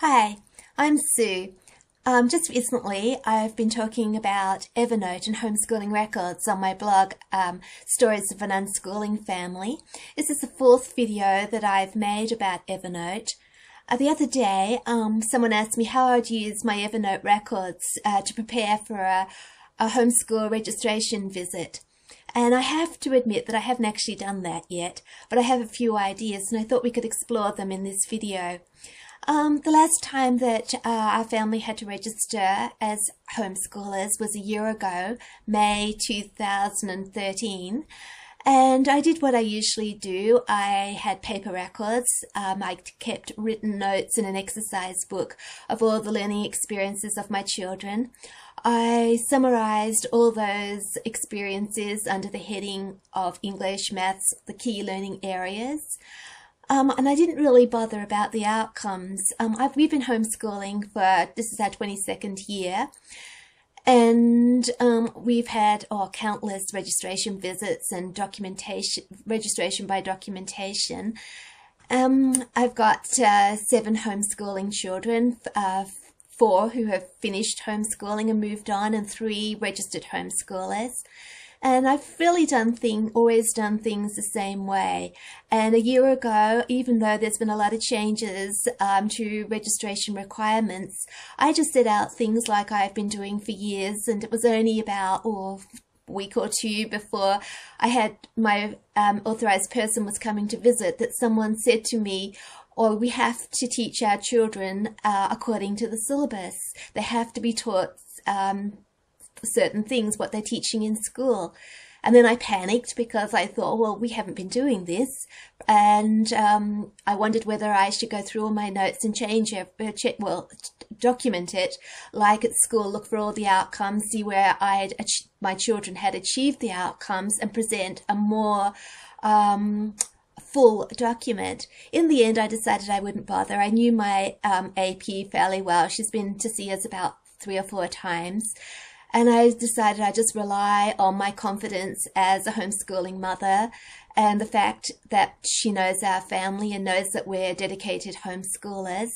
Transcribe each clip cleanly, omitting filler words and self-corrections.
Hi, I'm Sue. Just recently I've been talking about Evernote and homeschooling records on my blog, Stories of an Unschooling Family. This is the fourth video that I've made about Evernote. The other day someone asked me how I'd use my Evernote records to prepare for a homeschool registration visit. And I have to admit that I haven't actually done that yet, but I have a few ideas and I thought we could explore them in this video. The last time that our family had to register as homeschoolers was a year ago, May 2013. And I did what I usually do. I had paper records. I kept written notes in an exercise book of all the learning experiences of my children. I summarized all those experiences under the heading of English, Maths, the key learning areas. And I didn't really bother about the outcomes. We've been homeschooling for, this is our 22nd year, and we've had countless registration visits and registration by documentation. I've got 7 homeschooling children, 4 who have finished homeschooling and moved on, and 3 registered homeschoolers. And I've really always done things the same way. And a year ago, even though there's been a lot of changes to registration requirements, I just set out things like I've been doing for years. And it was only about a week or two before I had my authorized person was coming to visit that someone said to me, we have to teach our children according to the syllabus. They have to be taught certain things, what they're teaching in school. And then I panicked because I thought, well, we haven't been doing this. And I wondered whether I should go through all my notes and document it, like at school, look for all the outcomes, see where my children had achieved the outcomes, and present a more full document. In the end, I decided I wouldn't bother. I knew my AP fairly well. She's been to see us about 3 or 4 times. And I decided I'd just rely on my confidence as a homeschooling mother and the fact that she knows our family and knows that we're dedicated homeschoolers.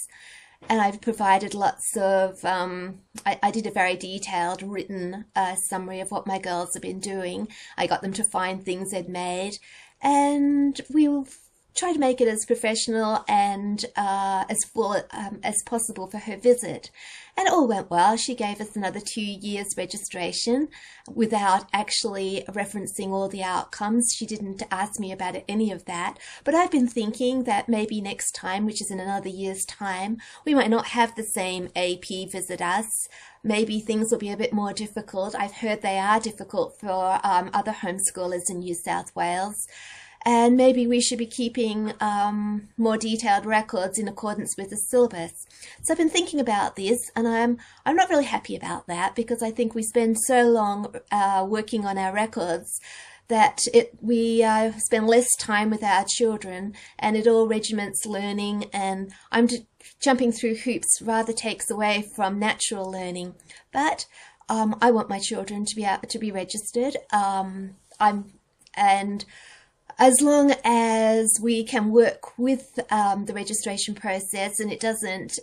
And I've provided lots of, I did a very detailed written summary of what my girls have been doing. I got them to find things they'd made, and we'll try to make it as professional and as full as possible for her visit. And it all went well. She gave us another 2 years registration without actually referencing all the outcomes. She didn't ask me about any of that. But I've been thinking that maybe next time, which is in another year's time, we might not have the same AP visit us. Maybe things will be a bit more difficult. I've heard they are difficult for other homeschoolers in New South Wales. And maybe we should be keeping more detailed records in accordance with the syllabus. So I've been thinking about this, and I'm not really happy about that, because I think we spend so long working on our records that we spend less time with our children, and it all regiments learning, and jumping through hoops rather takes away from natural learning. But I want my children to be registered. As long as we can work with the registration process and it doesn't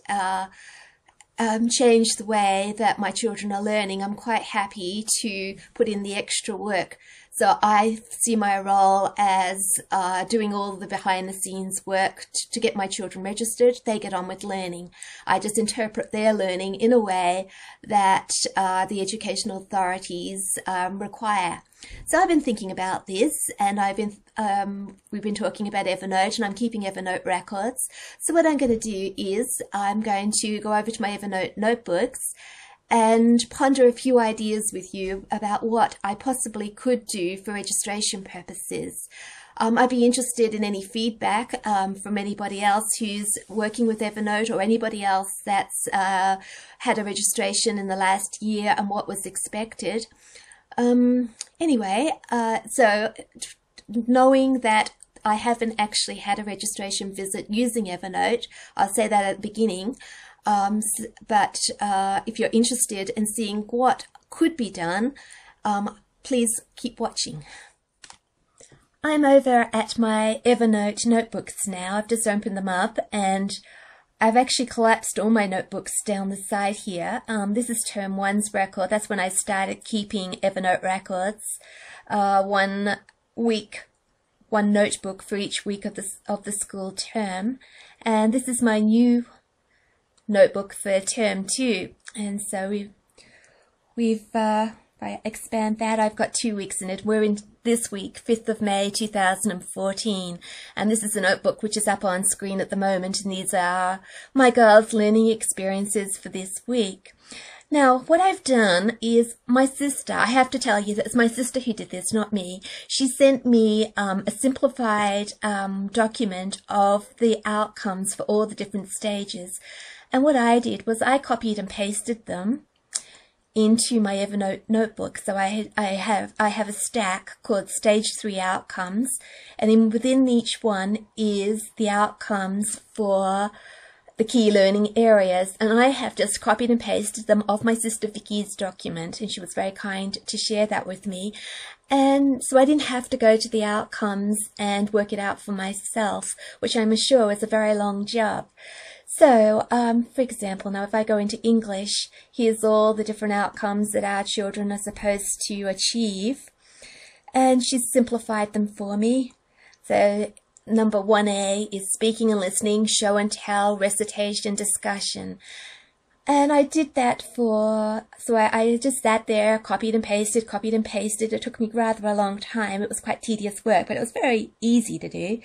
change the way that my children are learning, I'm quite happy to put in the extra work. So I see my role as doing all the behind-the-scenes work to get my children registered. They get on with learning. I just interpret their learning in a way that the educational authorities require. So I've been thinking about this, and we've been talking about Evernote, and I'm keeping Evernote records. So what I'm going to do is I'm going to go over to my Evernote Notebooks and ponder a few ideas with you about what I possibly could do for registration purposes. I'd be interested in any feedback from anybody else who's working with Evernote, or anybody else that's had a registration in the last year and what was expected. Anyway, so knowing that I haven't actually had a registration visit using Evernote, I'll say that at the beginning. But if you're interested in seeing what could be done, please keep watching. I'm over at my Evernote notebooks now. I've just opened them up, and I've actually collapsed all my notebooks down the side here. This is term 1's record. That's when I started keeping Evernote records. 1 week, 1 notebook for each week of the school term. And this is my new notebook for term 2. And so if I expand that, I've got 2 weeks in it. We're in this week, 5th of May 2014, and this is a notebook which is up on screen at the moment, and these are my girls' learning experiences for this week. Now, what I've done is my sister, I have to tell you that it's my sister who did this, not me. She sent me a simplified document of the outcomes for all the different stages. And what I did was I copied and pasted them into my Evernote notebook. So I have a stack called Stage 3 Outcomes, and then within each one is the outcomes for the key learning areas, and I have just copied and pasted them off my sister Vicky's document, and she was very kind to share that with me. And so I didn't have to go to the outcomes and work it out for myself, which I'm sure is a very long job. So, for example, now if I go into English, here's all the different outcomes that our children are supposed to achieve. And she's simplified them for me. So, number 1A is speaking and listening, show and tell, recitation, discussion. And I did that so I just sat there, copied and pasted. It took me rather a long time. It was quite tedious work, but it was very easy to do.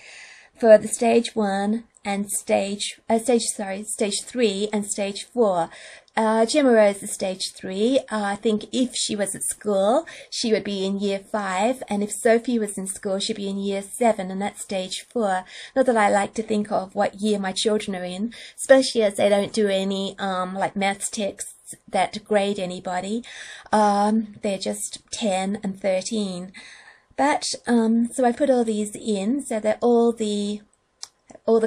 For the stage 1 and stage 3 and stage 4. Gemma Rose is stage 3. I think if she was at school, she would be in year 5, and if Sophie was in school, she'd be in year 7, and that's stage 4. Not that I like to think of what year my children are in, especially as they don't do any like maths texts that grade anybody. They're just 10 and 13. But, so I put all these in so that all the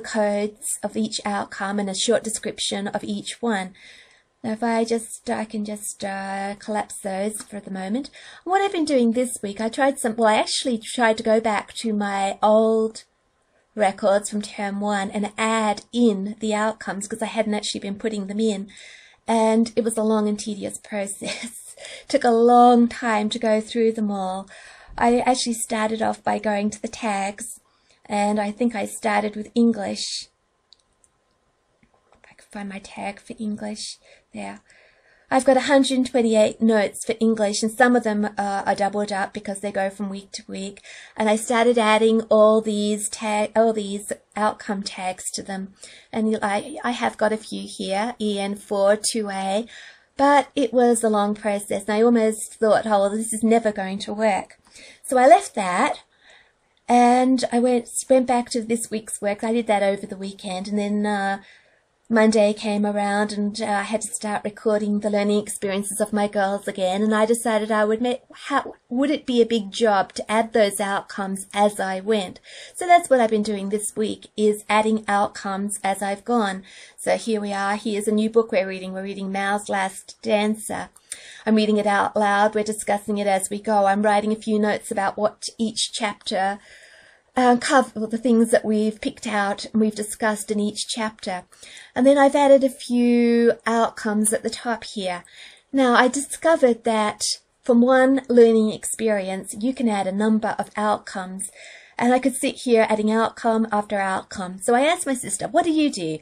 codes of each outcome and a short description of each one. Now if I can just collapse those for the moment. What I've been doing this week, I actually tried to go back to my old records from term 1 and add in the outcomes because I hadn't actually been putting them in. And it was a long and tedious process. It took a long time to go through them all. I actually started off by going to the tags, and I think I started with English. If I can find my tag for English, there. I've got 128 notes for English, and some of them are doubled up because they go from week to week. And I started adding all these outcome tags to them, and I have got a few here, EN4, 2A, but it was a long process, and I almost thought, oh, well, this is never going to work. So I left that, and I went back to this week's work. I did that over the weekend, and then Monday came around, and I had to start recording the learning experiences of my girls again. And I decided would it be a big job to add those outcomes as I went. So that's what I've been doing this week, is adding outcomes as I've gone. So here we are. Here's a new book we're reading. We're reading Mao's Last Dancer. I'm reading it out loud. We're discussing it as we go. I'm writing a few notes about what each chapter cover, the things that we've picked out and we've discussed in each chapter. And then I've added a few outcomes at the top here. Now, I discovered that from one learning experience, you can add a number of outcomes. And I could sit here adding outcome after outcome. So I asked my sister, what do you do?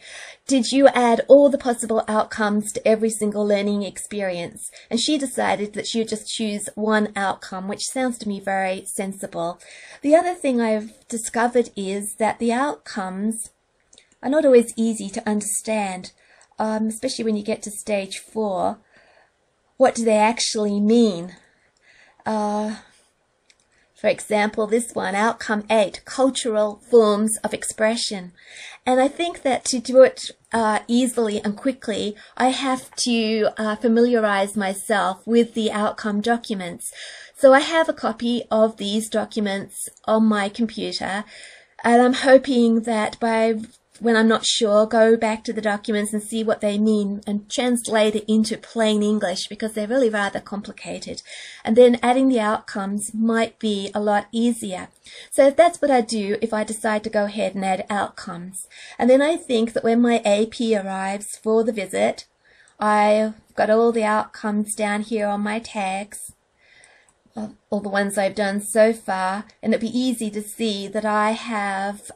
Did you add all the possible outcomes to every single learning experience? And she decided that she would just choose one outcome, which sounds to me very sensible. The other thing I've discovered is that the outcomes are not always easy to understand, especially when you get to stage 4. What do they actually mean? For example, this one, outcome 8, cultural forms of expression. And I think that to do it easily and quickly, I have to familiarize myself with the outcome documents. So I have a copy of these documents on my computer, and I'm hoping that by when I'm not sure, go back to the documents and see what they mean and translate it into plain English, because they're really rather complicated. And then adding the outcomes might be a lot easier. So that's what I do if I decide to go ahead and add outcomes. And then I think that when my AP arrives for the visit, I've got all the outcomes down here on my tags, all the ones I've done so far, and it'd be easy to see that I have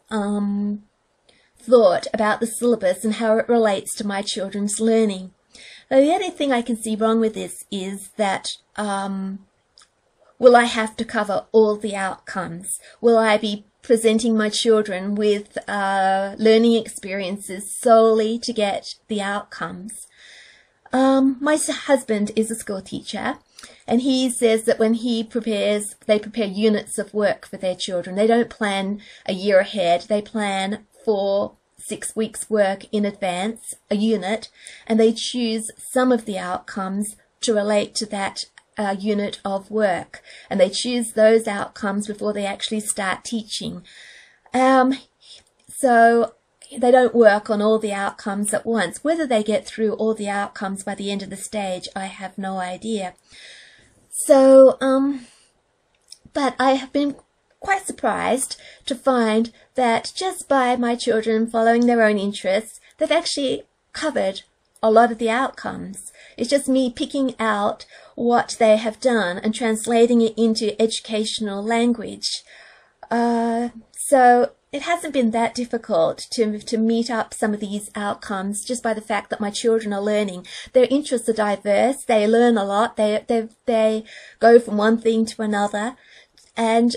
thought about the syllabus and how it relates to my children's learning. Now, the only thing I can see wrong with this is that will I have to cover all the outcomes? Will I be presenting my children with learning experiences solely to get the outcomes? My husband is a school teacher, and he says that when he prepares, they prepare units of work for their children. They don't plan a year ahead. They plan for 6 weeks' work in advance, a unit, and they choose some of the outcomes to relate to that unit of work. And they choose those outcomes before they actually start teaching. So they don't work on all the outcomes at once. Whether they get through all the outcomes by the end of the stage, I have no idea. So, but I have been quite surprised to find that just by my children following their own interests, they've actually covered a lot of the outcomes. It's just me picking out what they have done and translating it into educational language. So it hasn't been that difficult to meet up some of these outcomes just by the fact that my children are learning. Their interests are diverse. They learn a lot. They go from one thing to another. And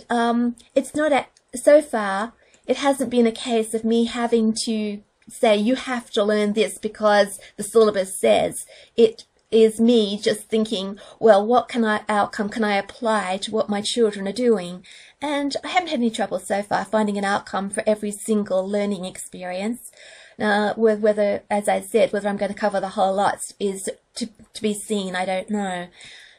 it's not, so far, it hasn't been a case of me having to say, you have to learn this because the syllabus says. It is me just thinking, well, what outcome can I apply to what my children are doing? And I haven't had any trouble so far finding an outcome for every single learning experience. Whether, as I said, whether I'm going to cover the whole lot is to be seen. I don't know.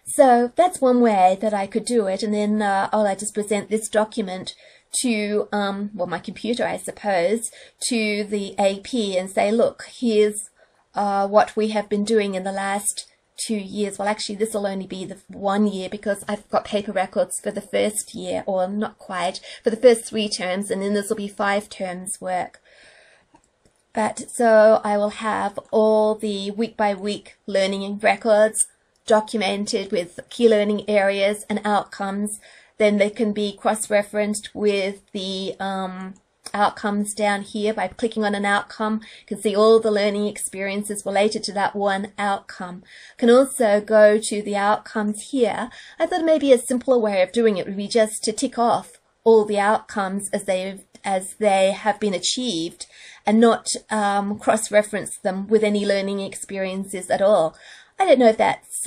So that's one way that I could do it. And then I just present this document to, well, my computer, I suppose, to the AP and say, look, here's what we have been doing in the last 2 years. Well, actually, this will only be the 1 year because I've got paper records for the first year, or not quite, for the first 3 terms, and then this will be 5 terms work. But so I will have all the week-by-week learning records documented with key learning areas and outcomes. Then they can be cross-referenced with the outcomes down here. By clicking on an outcome, you can see all the learning experiences related to that one outcome. Can also go to the outcomes here. I thought maybe a simpler way of doing it would be just to tick off all the outcomes as they have been achieved, and not cross-reference them with any learning experiences at all. I don't know if that's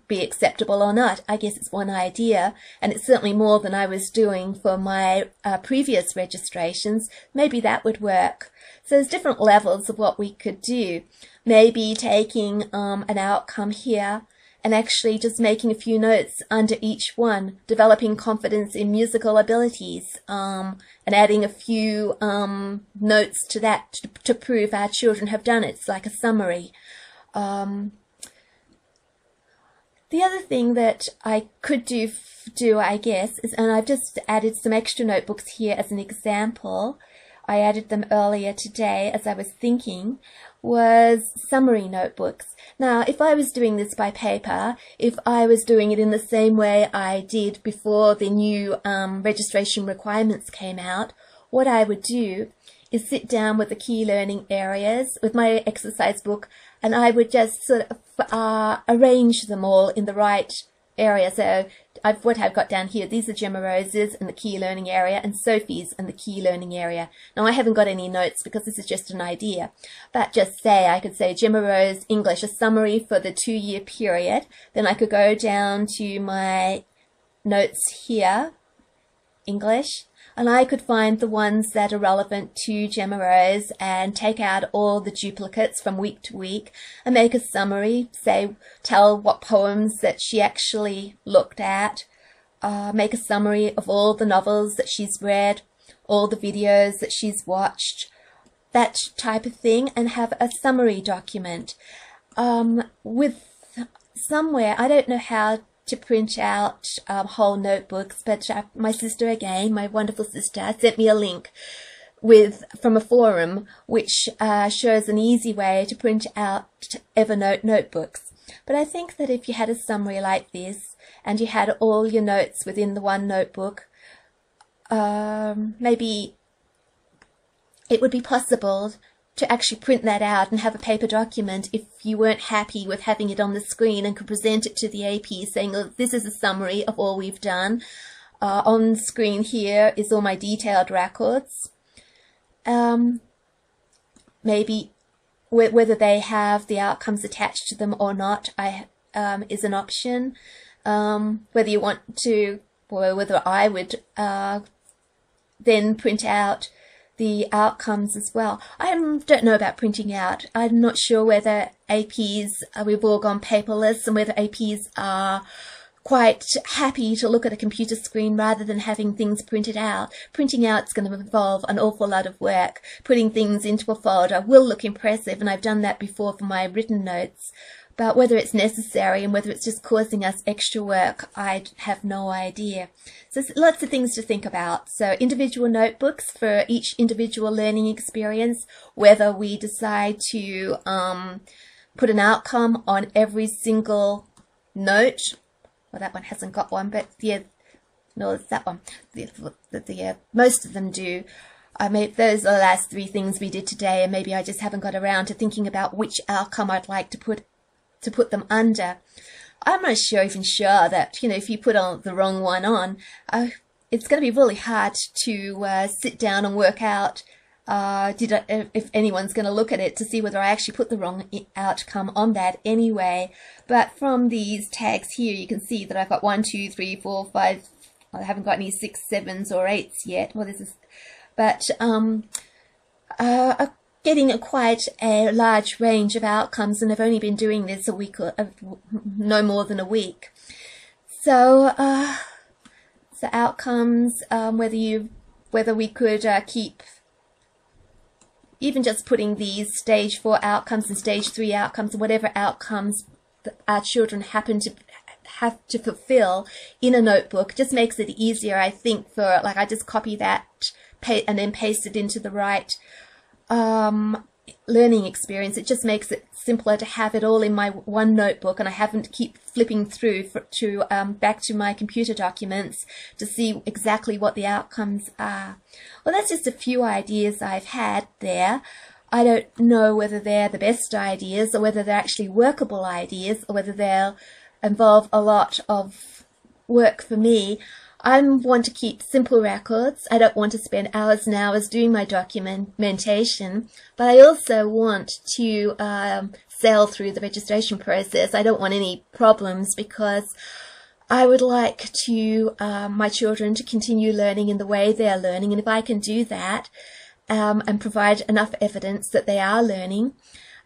be acceptable or not. I guess it's one idea, and it's certainly more than I was doing for my previous registrations. Maybe that would work. So there's different levels of what we could do. Maybe taking an outcome here and actually just making a few notes under each one, developing confidence in musical abilities, and adding a few notes to that to prove our children have done it. It's like a summary. The other thing that I could do, I guess, is, and I've just added some extra notebooks here as an example. I added them earlier today as I was thinking, was summary notebooks. Now, if I was doing this by paper, if I was doing it in the same way I did before the new registration requirements came out, what I would do is sit down with the key learning areas with my exercise book, and I would just sort of arrange them all in the right area. So what I've got down here, these are Gemma Rose's in the key learning area, and Sophie's in the key learning area. Now, I haven't got any notes because this is just an idea, but just say, I could say Gemma Rose English, a summary for the 2-year period. Then I could go down to my notes here, English, and I could find the ones that are relevant to Gemma Rose and take out all the duplicates from week to week and make a summary, say, tell what poems that she actually looked at, make a summary of all the novels that she's read, all the videos that she's watched, that type of thing, and have a summary document. With somewhere, I don't know how to print out whole notebooks, but my sister again, my wonderful sister, sent me a link from a forum which shows an easy way to print out Evernote notebooks. But I think that if you had a summary like this and you had all your notes within the one notebook, maybe it would be possible to actually print that out and have a paper document if you weren't happy with having it on the screen, and could present it to the AP saying, oh, this is a summary of all we've done. On screen here is all my detailed records. Maybe whether they have the outcomes attached to them or not is an option. Whether you want to, or whether I would then print out the outcomes as well. I don't know about printing out. I'm not sure whether APs, we've all gone paperless, and whether APs are quite happy to look at a computer screen rather than having things printed out. Printing out is going to involve an awful lot of work. Putting things into a folder will look impressive, and I've done that before for my written notes. But whether it's necessary and whether it's just causing us extra work, I have no idea. So there's lots of things to think about. So individual notebooks for each individual learning experience, whether we decide to put an outcome on every single note. Well, that one hasn't got one, but yeah, no, it's that one. Most of them do. Those are the last three things we did today, and maybe I just haven't got around to thinking about which outcome I'd like to put them under. I'm not even sure that, if you put the wrong one on, it's going to be really hard to sit down and work out if anyone's going to look at it to see whether I actually put the wrong outcome on that anyway. But from these tags here, you can see that I've got 1, 2, 3, 4, 5. I haven't got any 6, 7s or 8s yet. Well, this is, but getting quite a large range of outcomes, and I've only been doing this a week, or no more than a week. So, outcomes, whether we could keep even just putting these stage 4 outcomes and stage 3 outcomes, and whatever outcomes that our children happen to have to fulfill in a notebook, just makes it easier, I think, for, I just copy that and then paste it into the right learning experience. It just makes it simpler to have it all in my one notebook, and I haven't to keep flipping through back to my computer documents to see exactly what the outcomes are. Well, that's just a few ideas I've had there. I don't know whether they're the best ideas, or whether they're actually workable ideas, or whether they'll involve a lot of work for me. I want to keep simple records. I don't want to spend hours and hours doing my documentation, but I also want to sail through the registration process. I don't want any problems, because I would like to my children to continue learning in the way they're learning, and if I can do that and provide enough evidence that they are learning,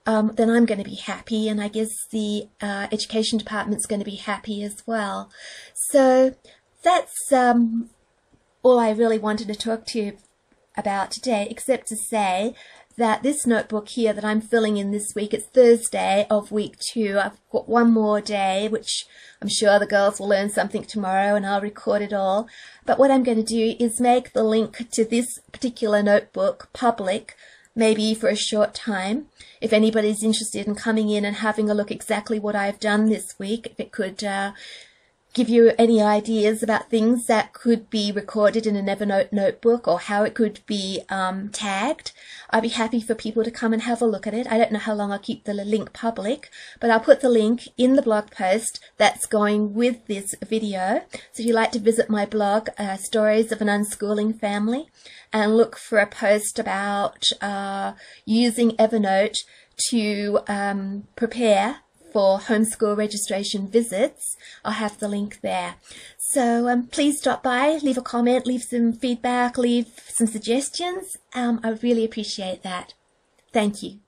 then I'm going to be happy, and I guess the education department's going to be happy as well. So that's all I really wanted to talk to you about today, except to say that this notebook here that I'm filling in this week, it's Thursday of week 2. I've got one more day, which I'm sure the girls will learn something tomorrow, and I'll record it all. But what I'm going to do is make the link to this particular notebook public, maybe for a short time. If anybody's interested in coming in and having a look exactly what I've done this week, if it could give you any ideas about things that could be recorded in an Evernote notebook, or how it could be tagged, I'd be happy for people to come and have a look at it. I don't know how long I'll keep the link public, but I'll put the link in the blog post that's going with this video. So if you'd like to visit my blog, Stories of an Unschooling Family, and look for a post about using Evernote to prepare for homeschool registration visits, I'll have the link there. So please stop by, leave a comment, leave some feedback, leave some suggestions. I really appreciate that. Thank you.